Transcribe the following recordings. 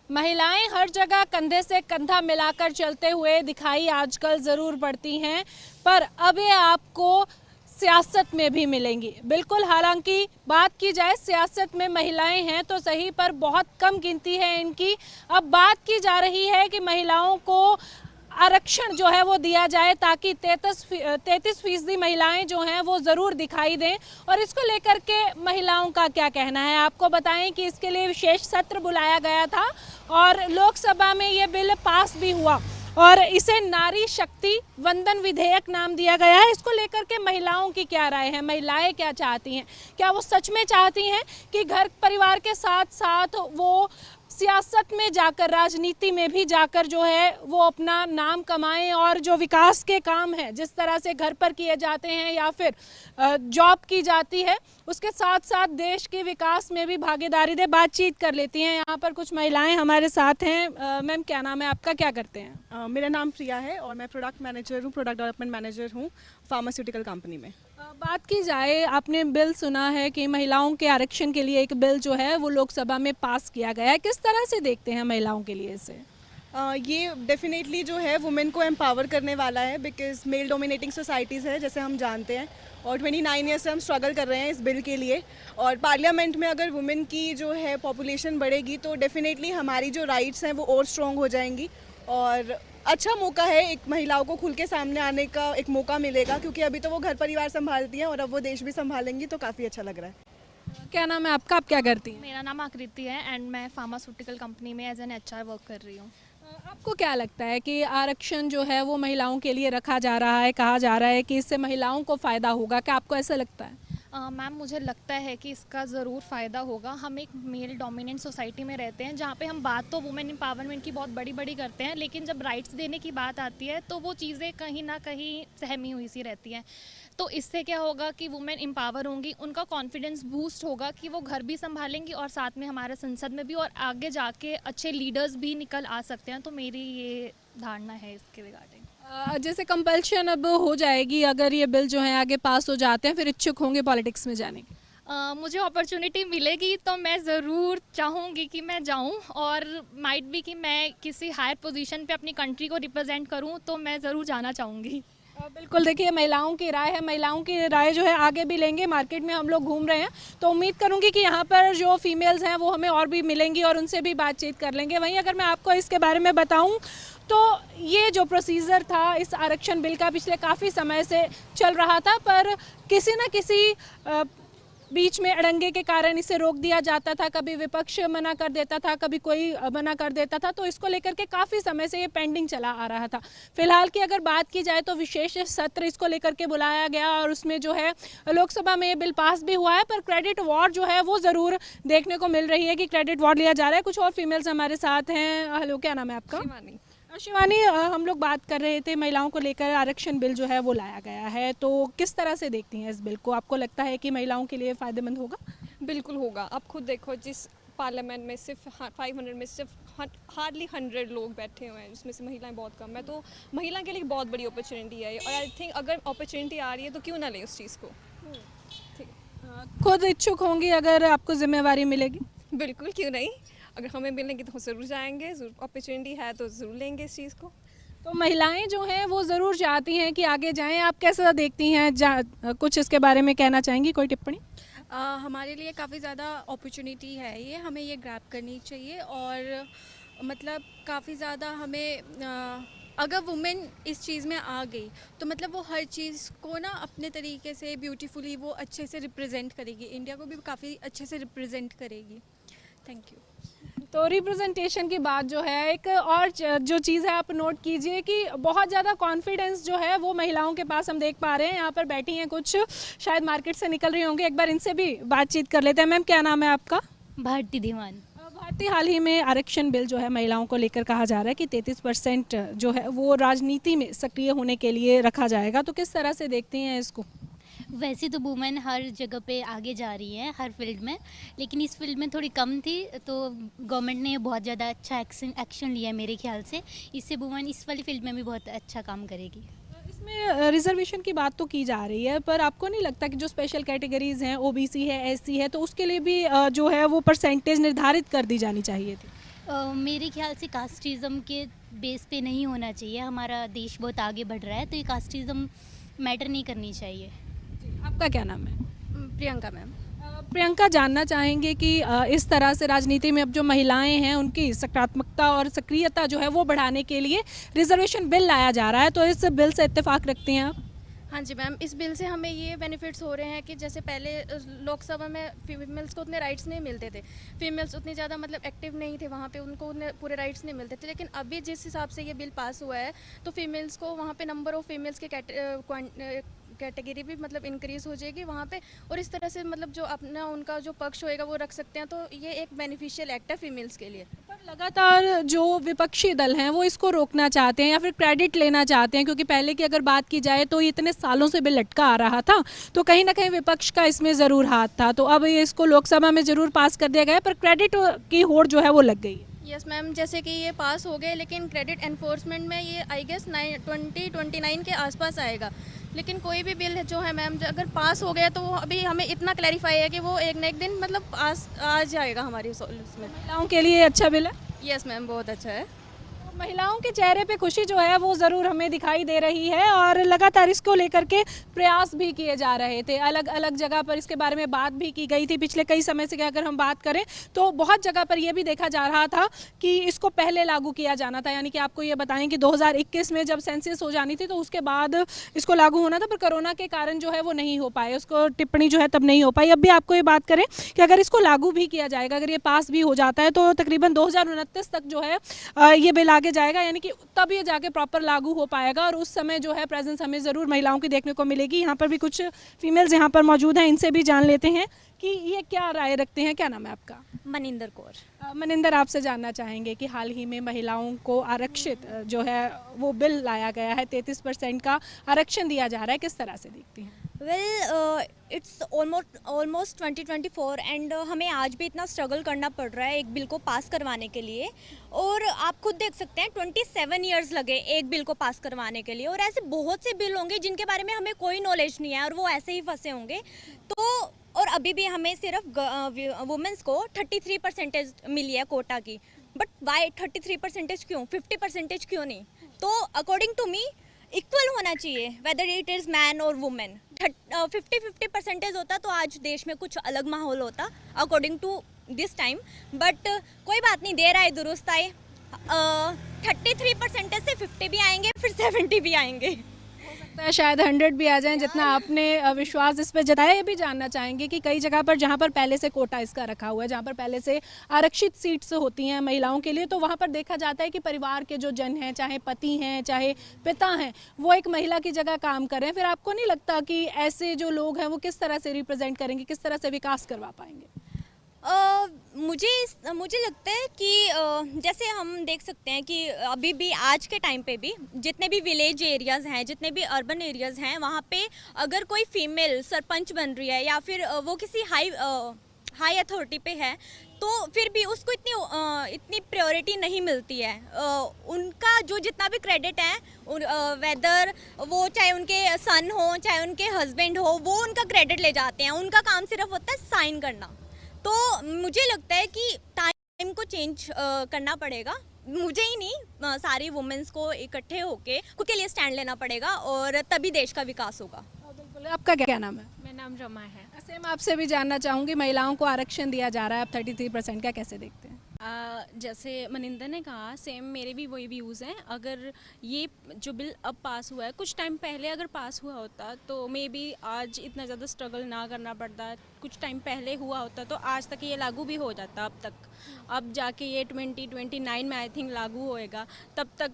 महिलाएं हर जगह कंधे से कंधा मिलाकर चलते हुए दिखाई आजकल ज़रूर पड़ती हैं, पर अब ये आपको सियासत में भी मिलेंगी। बिल्कुल, हालांकि बात की जाए सियासत में महिलाएं हैं तो सही, पर बहुत कम गिनती है इनकी। अब बात की जा रही है कि महिलाओं को आरक्षण जो है वो दिया जाए ताकि 33% महिलाएं जो हैं वो ज़रूर दिखाई दें। और इसको लेकर के महिलाओं का क्या कहना है, आपको बताएं कि इसके लिए विशेष सत्र बुलाया गया था और लोकसभा में ये बिल पास भी हुआ और इसे नारी शक्ति वंदन विधेयक नाम दिया गया है। इसको लेकर के महिलाओं की क्या राय है, महिलाएं क्या चाहती हैं, क्या वो सच में चाहती हैं कि घर परिवार के साथ साथ वो सियासत में जाकर, राजनीति में भी जाकर जो है वो अपना नाम कमाएं और जो विकास के काम हैं जिस तरह से घर पर किए जाते हैं या फिर जॉब की जाती है उसके साथ साथ देश के विकास में भी भागीदारी दे, बातचीत कर लेती हैं। यहाँ पर कुछ महिलाएं हमारे साथ हैं। मैम, क्या नाम है आपका, क्या करते हैं? मेरा नाम प्रिया है और मैं प्रोडक्ट मैनेजर हूँ, प्रोडक्ट डेवलपमेंट मैनेजर हूँ फार्मास्यूटिकल कंपनी में। बात की जाए, आपने बिल सुना है कि महिलाओं के आरक्षण के लिए एक बिल जो है वो लोकसभा में पास किया गया है, किस तरह से देखते हैं महिलाओं के लिए इसे? ये डेफिनेटली जो है वुमेन को एम्पावर करने वाला है, बिकॉज मेल डोमिनेटिंग सोसाइटीज़ है जैसे हम जानते हैं, और 29 ईयर्स से हम स्ट्रगल कर रहे हैं इस बिल के लिए। और पार्लियामेंट में अगर वुमेन की जो है पॉपुलेशन बढ़ेगी तो डेफिनेटली हमारी जो राइट्स हैं वो और स्ट्रॉन्ग हो जाएंगी और अच्छा मौका है, एक महिलाओं को खुल के सामने आने का एक मौका मिलेगा, क्योंकि अभी तो वो घर परिवार संभालती हैं और अब वो देश भी संभालेंगी, तो काफ़ी अच्छा लग रहा है। क्या नाम है आपका, आप क्या करती हैं? मेरा नाम आकृति है एंड मैं फार्मास्यूटिकल कंपनी में एज एन एचआर वर्क कर रही हूँ। आपको क्या लगता है कि आरक्षण जो है वो महिलाओं के लिए रखा जा रहा है, कहा जा रहा है कि इससे महिलाओं को फ़ायदा होगा, क्या आपको ऐसा लगता है? मैम, मुझे लगता है कि इसका ज़रूर फ़ायदा होगा। हम एक मेल डोमिनेंट सोसाइटी में रहते हैं जहाँ पे हम बात तो वुमेन एम्पावरमेंट की बहुत बड़ी बड़ी करते हैं, लेकिन जब राइट्स देने की बात आती है तो वो चीज़ें कहीं ना कहीं सहमी हुई सी रहती हैं। तो इससे क्या होगा कि वुमेन एम्पावर होंगी, उनका कॉन्फिडेंस बूस्ट होगा कि वो घर भी संभालेंगी और साथ में हमारे संसद में भी, और आगे जाके अच्छे लीडर्स भी निकल आ सकते हैं। तो मेरी ये धारणा है इसके रिगार्डिंग। जैसे कंपल्शन अब हो जाएगी, अगर ये बिल जो है आगे पास हो जाते हैं, फिर इच्छुक होंगे पॉलिटिक्स में जाने की? मुझे अपॉर्चुनिटी मिलेगी तो मैं ज़रूर चाहूँगी कि मैं जाऊँ, और माइट भी कि मैं किसी हायर पोजीशन पे अपनी कंट्री को रिप्रेजेंट करूँ, तो मैं ज़रूर जाना चाहूँगी। बिल्कुल, देखिए महिलाओं की राय है, महिलाओं की राय जो है आगे भी लेंगे। मार्केट में हम लोग घूम रहे हैं तो उम्मीद करूंगी कि यहाँ पर जो फीमेल्स हैं वो हमें और भी मिलेंगी और उनसे भी बातचीत कर लेंगे। वहीं अगर मैं आपको इसके बारे में बताऊं तो ये जो प्रोसीजर था इस आरक्षण बिल का पिछले काफ़ी समय से चल रहा था, पर किसी न किसी बीच में अड़ंगे के कारण इसे रोक दिया जाता था। कभी विपक्ष मना कर देता था, कभी कोई मना कर देता था, तो इसको लेकर के काफ़ी समय से ये पेंडिंग चला आ रहा था। फिलहाल की अगर बात की जाए तो विशेष सत्र इसको लेकर के बुलाया गया और उसमें जो है लोकसभा में ये बिल पास भी हुआ है, पर क्रेडिट अवार्ड जो है वो ज़रूर देखने को मिल रही है कि क्रेडिट अवार्ड लिया जा रहा है। कुछ और फीमेल्स हमारे साथ हैं। हेलो, क्या नाम है आपका? शिवानी, हम लोग बात कर रहे थे महिलाओं को लेकर, आरक्षण बिल जो है वो लाया गया है, तो किस तरह से देखती हैं इस बिल को? आपको लगता है कि महिलाओं के लिए फ़ायदेमंद होगा? बिल्कुल होगा। आप खुद देखो, जिस पार्लियामेंट में सिर्फ 500 में सिर्फ हार्डली 100 लोग बैठे हुए हैं, जिसमें से महिलाएं बहुत कम है, तो महिला के लिए बहुत बड़ी अपॉर्चुनिटी है। और आई थिंक अगर अपॉर्चुनिटी आ रही है तो क्यों ना लें उस चीज़ को। ठीक है, खुद इच्छुक होंगी अगर आपको जिम्मेवारी मिलेगी? बिल्कुल, क्यों नहीं। अगर हमें मिलेंगे तो हम ज़रूर जाएंगे, अपॉर्चुनिटी है तो ज़रूर लेंगे इस चीज़ को। तो महिलाएं जो हैं वो ज़रूर चाहती हैं कि आगे जाएं। आप कैसा देखती हैं, कुछ इसके बारे में कहना चाहेंगी, कोई टिप्पणी? हमारे लिए काफ़ी ज़्यादा अपॉर्चुनिटी है ये, हमें ये ग्रैब करनी चाहिए। और मतलब काफ़ी ज़्यादा हमें अगर वुमेन इस चीज़ में आ गई तो मतलब वो हर चीज़ को ना अपने तरीके से ब्यूटीफुली वो अच्छे से रिप्रेजेंट करेगी, इंडिया को भी काफ़ी अच्छे से रिप्रेजेंट करेगी। Thank you. तो रिप्रेजेंटेशन की बात जो है, एक और जो चीज़ है आप नोट कीजिए कि बहुत ज़्यादा कॉन्फिडेंस जो है वो महिलाओं के पास हम देख पा रहे हैं। यहाँ पर बैठी हैं कुछ, शायद मार्केट से निकल रही होंगी, एक बार इनसे भी बातचीत कर लेते हैं। मैम, क्या नाम है आपका? भारती दीवान। भारती, हाल ही में आरक्षण बिल जो है महिलाओं को लेकर कहा जा रहा है कि 33% जो है वो राजनीति में सक्रिय होने के लिए रखा जाएगा, तो किस तरह से देखती हैं इसको? वैसे तो वुमेन हर जगह पे आगे जा रही है, हर फील्ड में, लेकिन इस फील्ड में थोड़ी कम थी, तो गवर्नमेंट ने बहुत ज़्यादा अच्छा एक्शन लिया है मेरे ख्याल से। इससे वुमेन इस वाली फील्ड में भी बहुत अच्छा काम करेगी। इसमें रिजर्वेशन की बात तो की जा रही है, पर आपको नहीं लगता कि जो स्पेशल कैटेगरीज हैं, ओबीसी है, एससी है, तो उसके लिए भी जो है वो परसेंटेज निर्धारित कर दी जानी चाहिए थी? मेरे ख्याल से कास्टिज़म के बेस पे नहीं होना चाहिए। हमारा देश बहुत आगे बढ़ रहा है, तो ये कास्टिज़म मैटर नहीं करनी चाहिए। आपका क्या नाम है? प्रियंका मैम। प्रियंका, जानना चाहेंगे कि इस तरह से राजनीति में अब जो महिलाएं हैं उनकी सकारात्मकता और सक्रियता जो है वो बढ़ाने के लिए रिजर्वेशन बिल लाया जा रहा है, तो इस बिल से इत्तेफाक रखती हैं आप? हाँ जी मैम, इस बिल से हमें ये बेनिफिट्स हो रहे हैं कि जैसे पहले लोकसभा में फीमेल्स को उतने राइट्स नहीं मिलते थे, फीमेल्स उतनी ज़्यादा मतलब एक्टिव नहीं थे वहाँ पे, उनको उतने पूरे राइट्स नहीं मिलते थे। लेकिन अभी जिस हिसाब से ये बिल पास हुआ है तो फीमेल्स को वहाँ पे नंबर ऑफ फीमेल्स के कैटेगरी भी मतलब इंक्रीज़ हो जाएगी वहाँ पे, और इस तरह से मतलब जो अपना उनका जो पक्ष होएगा वो रख सकते हैं। तो ये एक बेनिफिशियल एक्ट है फीमेल्स के लिए। पर लगातार जो विपक्षी दल हैं वो इसको रोकना चाहते हैं या फिर क्रेडिट लेना चाहते हैं, क्योंकि पहले की अगर बात की जाए तो ये इतने सालों से बिल लटका आ रहा था, तो कहीं ना कहीं विपक्ष का इसमें ज़रूर हाथ था। तो अब ये इसको लोकसभा में ज़रूर पास कर दिया गया है, पर क्रेडिट की होड़ जो है वो लग गई है। यस मैम, जैसे कि ये पास हो गए लेकिन क्रेडिट एनफोर्समेंट में ये आई गेस 2029 के आसपास आएगा। लेकिन कोई भी बिल जो है मैम अगर पास हो गया तो वो अभी हमें इतना क्लैरिफाई है कि वो एक न एक दिन मतलब पास आ जाएगा हमारी उसमें। महिलाओं के लिए अच्छा बिल है। यस मैम, बहुत अच्छा है। महिलाओं के चेहरे पे खुशी जो है वो ज़रूर हमें दिखाई दे रही है, और लगातार इसको लेकर के प्रयास भी किए जा रहे थे। अलग अलग जगह पर इसके बारे में बात भी की गई थी पिछले कई समय से। अगर हम बात करें तो बहुत जगह पर यह भी देखा जा रहा था कि इसको पहले लागू किया जाना था, यानी कि आपको ये बताएं कि 2021 में जब सेंसस हो जानी थी तो उसके बाद इसको लागू होना था, पर कोरोना के कारण जो है वो नहीं हो पाए, उसको टिप्पणी जो है तब नहीं हो पाई। अब भी आपको ये बात करें कि अगर इसको लागू भी किया जाएगा, अगर ये पास भी हो जाता है तो तकरीबन 2029 तक जो है ये बिल आगे जाएगा, यानी कि तब ये जाके प्रॉपर लागू हो पाएगा, और उस समय जो है प्रेजेंस हमें ज़रूर महिलाओं की देखने को मिलेगी। यहाँ पर भी कुछ फीमेल्स यहाँ पर मौजूद हैं, इनसे भी जान लेते हैं कि ये क्या राय रखते हैं। क्या नाम है आपका? मनिंदर कौर। मनिंदर, आपसे जानना चाहेंगे कि हाल ही में महिलाओं को आरक्षित जो है वो बिल लाया गया है, 33% का आरक्षण दिया जा रहा है, किस तरह से देखती हैं? वेल इट्स ऑलमोस्ट 2024 एंड हमें आज भी इतना स्ट्रगल करना पड़ रहा है एक बिल को पास करवाने के लिए, और आप खुद देख सकते हैं 27 इयर्स लगे एक बिल को पास करवाने के लिए, और ऐसे बहुत से बिल होंगे जिनके बारे में हमें कोई नॉलेज नहीं है और वो ऐसे ही फंसे होंगे। तो और अभी भी हमें सिर्फ वुमेंस को 33% मिली है कोटा की, बट वाई 33% क्यों, 50% क्यों नहीं? तो अकॉर्डिंग टू मी इक्वल होना चाहिए, वेदर इट इज़ मैन और वुमेन। 50-50% होता तो आज देश में कुछ अलग माहौल होता according to this time, but कोई बात नहीं, देर आए दुरुस्त आए। 33% से 50 भी आएंगे, फिर 70 भी आएंगे, शायद 100 भी आ जाएं, जितना आपने विश्वास इस पे जताया। ये भी जानना चाहेंगे कि कई जगह पर जहाँ पर पहले से कोटा इसका रखा हुआ है, जहाँ पर पहले से आरक्षित सीट्स होती हैं महिलाओं के लिए, तो वहाँ पर देखा जाता है कि परिवार के जो जन हैं, चाहे पति हैं चाहे पिता हैं, वो एक महिला की जगह काम कर रहे हैं। फिर आपको नहीं लगता कि ऐसे जो लोग हैं वो किस तरह से रिप्रेजेंट करेंगे, किस तरह से विकास करवा पाएंगे? मुझे लगता है कि जैसे हम देख सकते हैं कि अभी भी आज के टाइम पे भी जितने भी विलेज एरियाज़ हैं, जितने भी अर्बन एरियाज़ हैं, वहाँ पे अगर कोई फीमेल सरपंच बन रही है या फिर वो किसी हाई अथॉरिटी पे है, तो फिर भी उसको इतनी प्रायोरिटी नहीं मिलती है। उनका जो जितना भी क्रेडिट है, वेदर वो चाहे उनके सन हो चाहे उनके हस्बैंड हो, वो उनका क्रेडिट ले जाते हैं। उनका काम सिर्फ होता है साइन करना। तो मुझे लगता है कि टाइम को चेंज करना पड़ेगा, मुझे ही नहीं, सारी वुमेन्स को इकट्ठे होके खुद के लिए स्टैंड लेना पड़ेगा, और तभी देश का विकास होगा। बिल्कुल। आपका क्या नाम है? मेरा नाम रमा है। सेम आपसे भी जानना चाहूँगी, महिलाओं को आरक्षण दिया जा रहा है अब 33% का, कैसे देखते हैं? जैसे मनिंदर ने कहा, सेम मेरे भी वही व्यूज़ हैं। अगर ये जो बिल अब पास हुआ है, कुछ टाइम पहले अगर पास हुआ होता तो मे बी आज इतना ज़्यादा स्ट्रगल ना करना पड़ता। कुछ टाइम पहले हुआ होता तो आज तक ये लागू भी हो जाता। अब तक अब जाके ये 2029 में आई थिंक लागू होएगा, तब तक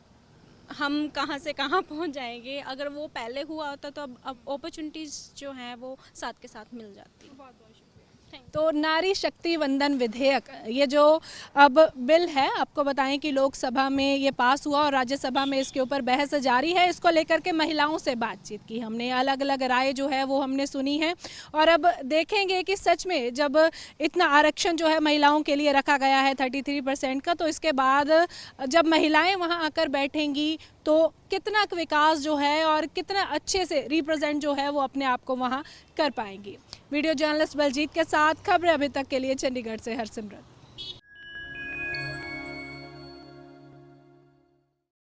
हम कहाँ से कहाँ पहुँच जाएंगे। अगर वो पहले हुआ होता तो अब अपॉर्चुनिटीज़ जो हैं वो साथ के साथ मिल जाती। तो नारी शक्ति वंदन विधेयक, ये जो अब बिल है, आपको बताएं कि लोकसभा में ये पास हुआ और राज्यसभा में इसके ऊपर बहस जारी है। इसको लेकर के महिलाओं से बातचीत की हमने, अलग अलग राय जो है वो हमने सुनी है, और अब देखेंगे कि सच में जब इतना आरक्षण जो है महिलाओं के लिए रखा गया है 33% का, तो इसके बाद जब महिलाएं वहां आकर बैठेंगी तो कितना विकास जो है और कितना अच्छे से रिप्रेजेंट जो है वो अपने आप को वहाँ कर पाएंगी। वीडियो जर्नलिस्ट बलजीत के साथ खबरें अभी तक के लिए चंडीगढ़ से हरसिमरत।